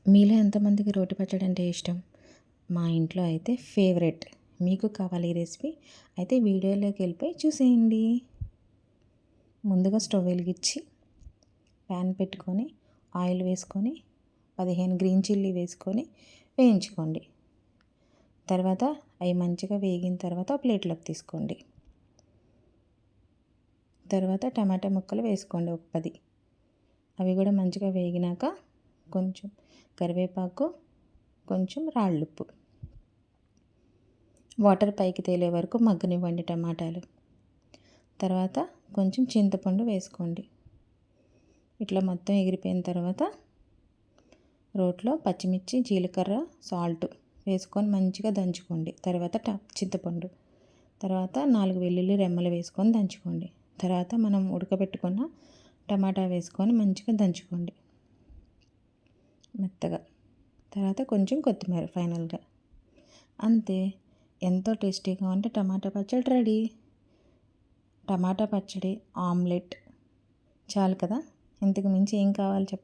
మీలో ఎంతమందికి రోటి పచ్చడి అంటే ఇష్టం? మా ఇంట్లో అయితే ఫేవరెట్. మీకు కావాలి ఈ రెసిపీ? అయితే వీడియోలోకి వెళ్ళిపోయి చూసేయండి. ముందుగా స్టవ్ వెలిగించి ప్యాన్ పెట్టుకొని ఆయిల్ వేసుకొని 15 గ్రీన్ చిల్లీ వేసుకొని వేయించుకోండి. తర్వాత అవి మంచిగా వేగిన తర్వాత ప్లేట్లోకి తీసుకోండి. తర్వాత టమాటా ముక్కలు వేసుకోండి ఒక 10. అవి కూడా మంచిగా వేగినాక కొంచెం కరివేపాకు, కొంచెం రాళ్ళుప్పు, వాటర్ పైకి తేలే వరకు మగ్గనివ్వండి టమాటాలు. తర్వాత కొంచెం చింతపండు వేసుకోండి. ఇట్లా మొత్తం ఎగిరిపోయిన తర్వాత రోట్లో పచ్చిమిర్చి, జీలకర్ర, సాల్ట్ వేసుకొని మంచిగా దంచుకోండి. తర్వాత చింతపండు, తర్వాత 4 వెల్లుల్లి రెమ్మలు వేసుకొని దంచుకోండి. తర్వాత మనం ఉడకబెట్టుకున్న టమాటా వేసుకొని మంచిగా దంచుకోండి మెత్తగా. తర్వాత కొంచెం కొత్తిమీర ఫైనల్గా. అంతే, ఎంతో టేస్టీగా ఉంటే టమాటా పచ్చడి రెడీ. టమాటా పచ్చడి, ఆమ్లెట్ చాలు కదా. ఇంతకు మించి ఏం కావాలి చెప్పండి.